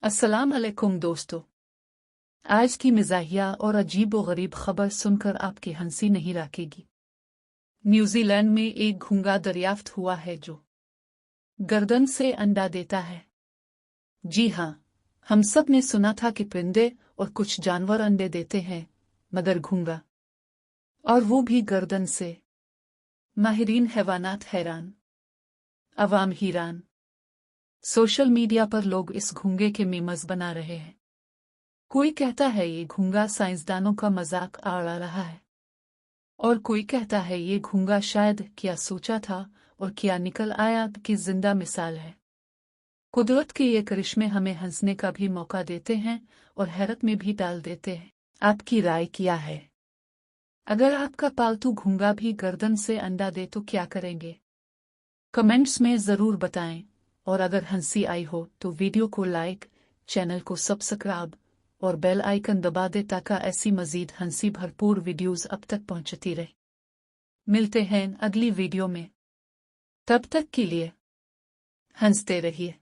अस्सलाम अलैकुम दोस्तों। आज की मिजाहिया और अजीब व गरीब खबर सुनकर आपकी हंसी नहीं रुकेगी। न्यूजीलैंड में एक घोंगा दरियाफ्त हुआ है जो गर्दन से अंडा देता है। जी हाँ, हम सब ने सुना था कि परिंदे और कुछ जानवर अंडे देते हैं, मगर घोंगा, और वो भी गर्दन से। माहिरीन हैवानात हैरान, अवाम हैरान। सोशल मीडिया पर लोग इस घोंगे के मीम्स बना रहे हैं। कोई कहता है ये घोंगा साइंसदानों का मजाक उड़ा रहा है, और कोई कहता है ये घोंगा शायद क्या सोचा था और क्या निकल आया की जिंदा मिसाल है। कुदरत के ये करिश्मे हमें हंसने का भी मौका देते हैं और हैरत में भी डाल देते हैं। आपकी राय क्या है? अगर आपका पालतू घोंगा भी गर्दन से अंडा दे तो क्या करेंगे? कमेंट्स में जरूर बताएं, और अगर हंसी आई हो तो वीडियो को लाइक, चैनल को सब्सक्राइब और बेल आइकन दबा दे ताकि ऐसी मजीद हंसी भरपूर वीडियोस अब तक पहुंचती रहे। मिलते हैं अगली वीडियो में, तब तक के लिए हंसते रहिए।